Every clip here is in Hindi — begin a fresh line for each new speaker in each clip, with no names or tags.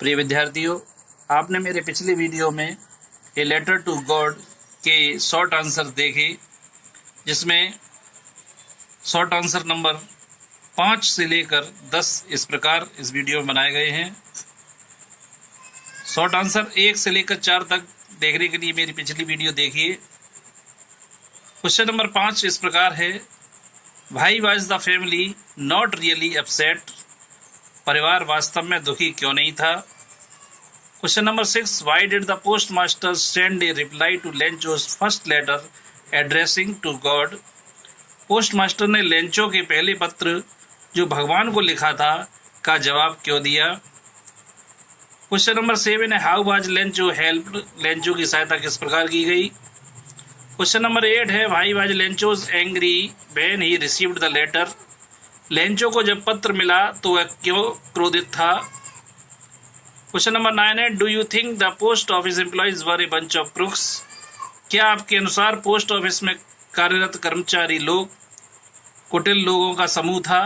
प्रिय विद्यार्थियों, आपने मेरे पिछले वीडियो में ए लेटर टू गॉड के शॉर्ट आंसर देखे, जिसमें शॉर्ट आंसर नंबर 5 से लेकर 10 इस प्रकार इस वीडियो में बनाए गए हैं। शॉर्ट आंसर 1 से लेकर 4 तक देखने के लिए मेरी पिछली वीडियो देखिए। क्वेश्चन नंबर 5 इस प्रकार है, why was the family not really upset? परिवार वास्तव में दुखी क्यों नहीं था? Question number 6, why did the post master send a reply to Lencho's first letter addressing to God? Post master ने लेंचो के पहले पत्र जो भगवान को लिखा था का जवाब क्यों दिया? क्वेश्चन नंबर 7 है, how was Lencho helped? Lencho की सहायता किस प्रकार की गई? क्वेश्चन नंबर 8 है, why was Lencho's angry when he received the letter? Lencho को जब पत्र मिला तो वह क्यों क्रोधित था? क्वेश्चन नंबर 9 है, do you think the post office employees were a bunch of crooks? क्या आपके अनुसार पोस्ट ऑफिस में कार्यरत कर्मचारी लोग कुटिल लोगों का समूह था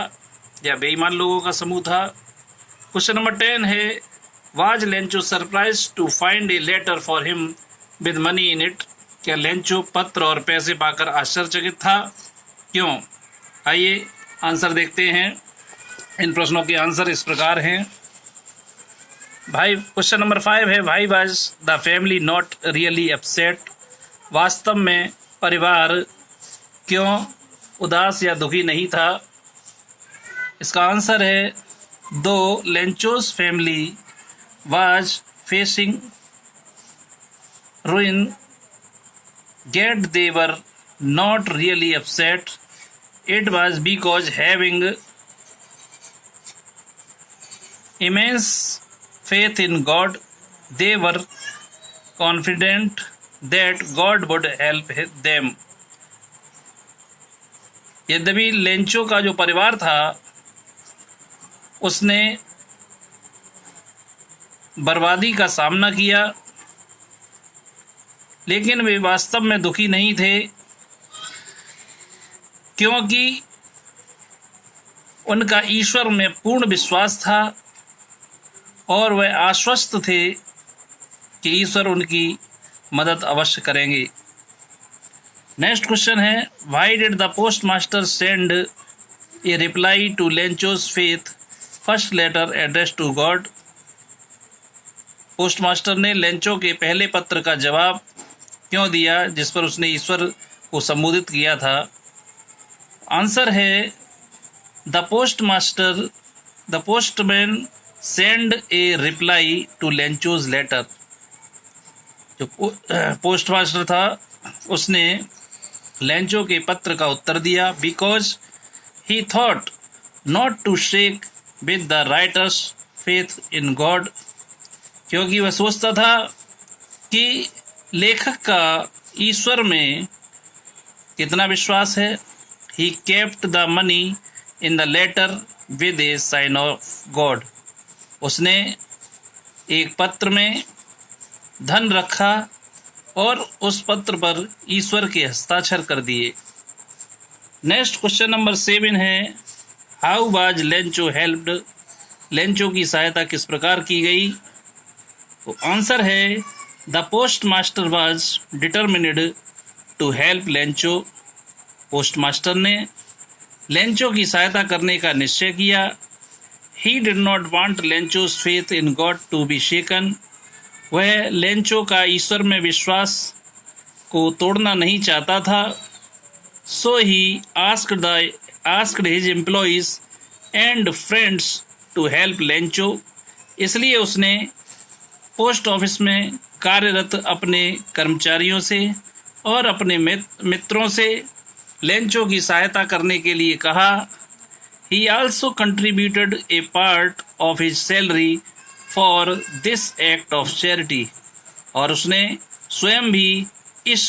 या बेईमान लोगों का समूह था? क्वेश्चन नंबर 10 है, was Lencho surprise to find a letter for him with money in it? क्या लेंचो पत्र और पैसे पाकर आश्चर्यचकित था? क्यों? आइए आंसर देखते हैं। इन प्रश्नों के आंसर इस प्रकार हैं। क्वेश्चन नंबर 5 है, why was the family not really upset? वास्तव में परिवार क्यों उदास या दुखी नहीं था? इसका आंसर है, the Lencho's family was facing ruin, yet they were not really upset. It was because having immense faith in God, they were confident that God would help them. यद्यपि लेंचो का जो परिवार था उसने बर्बादी का सामना किया, लेकिन वे वास्तव में दुखी नहीं थे, क्योंकि उनका ईश्वर में पूर्ण विश्वास था और वे आश्वस्त थे कि ईश्वर उनकी मदद अवश्य करेंगे। नेक्स्ट क्वेश्चन है, why did the post master send a reply to Lencho's faith first letter address to God? Post master ने लेंचो के पहले पत्र का जवाब क्यों दिया जिस पर उसने ईश्वर को संबोधित किया था? आंसर है, the postman send a reply to Lencho's letter. जो पोस्ट मास्टर था उसने लेंचो के पत्र का उत्तर दिया, because he thought not to shake with the writer's faith in God. क्योंकि वह सोचता था कि लेखक का ईश्वर में कितना विश्वास है। He kept the money in the letter with a sign of God. उसने एक पत्र में धन रखा और उस पत्र पर ईश्वर के हस्ताक्षर कर दिए। नेक्स्ट क्वेश्चन नंबर 7 है, how was Lencho helped? Lencho की सहायता किस प्रकार की गई? तो आंसर है, the post master was determined to help Lencho. Post master ने लेंचो की सहायता करने का निश्चय किया। He did not want Lencho's faith in God to be shaken. वह लेंचो का ईश्वर में विश्वास को तोड़ना नहीं चाहता था। So he asked his employees and friends to help Lencho. इसलिए उसने पोस्ट ऑफिस में कार्यरत अपने कर्मचारियों से और अपने मित्रों से लेंचो की सहायता करने के लिए कहा। ही also contributed A part of his salary for this act of charity. और उसने स्वयं भी इस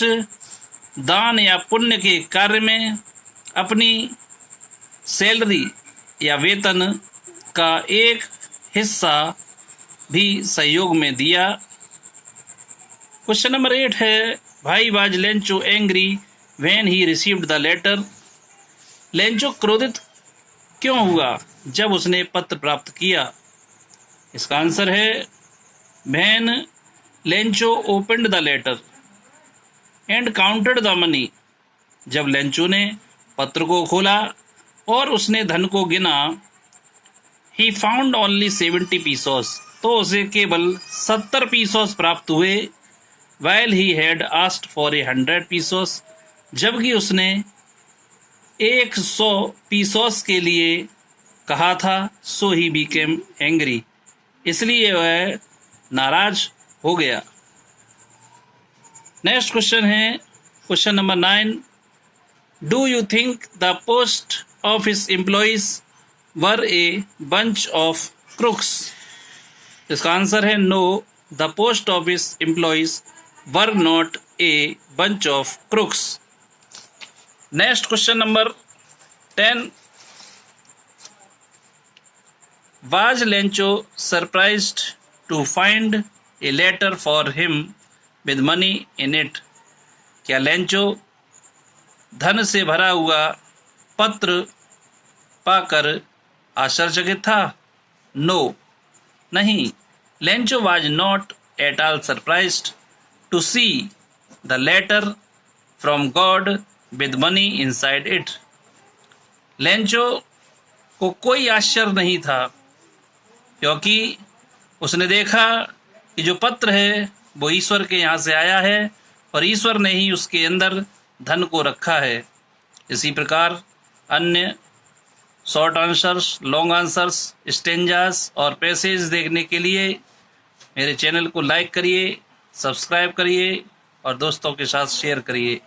दान या पुण्य के कार्य में अपनी सैलरी या वेतन का एक हिस्सा भी सहयोग में दिया। क्वेश्चन नंबर 8 है, why was Lencho angry when he received the letter? Lencho क्रोधित क्यों हुआ जब उसने पत्र प्राप्त किया? इसका आंसर है When Lencho opened the letter and counted the money, जब लेंचो ने पत्र को खोला और उसने धन को गिना, he found only 70 pesos, तो उसे केवल 70 पीसोस प्राप्त हुए. While he had asked for 100 pesos, जबकि उसने 100 पीसोस के लिए कहा था. So he became angry, इसलिए वह नाराज हो गया. नेक्स्ट क्वेश्चन है question number 9. Do you think the post office employees were a bunch of crooks? इसका आंसर है no, the post office employees were not a bunch of crooks. Next question number 10. Was Lencho surprised to find a letter for him with money in it? क्या लेंचो धन से भरा हुआ पत्र पाकर आश्चर्यचकित था? नो, नहीं. Lencho was not at all surprised to see the letter from God with money inside it. Lencho को कोई आश्चर्य नहीं था, क्योंकि उसने देखा कि जो पत्र है वो ईश्वर के यहाँ से आया है और ईश्वर ने ही उसके अंदर धन को रखा है. इसी प्रकार अन्य short answers, long answers, stanzas और पैसेज देखने के लिए मेरे चैनल को लाइक करिए, सब्सक्राइब करिए और दोस्तों के साथ शेयर करिए.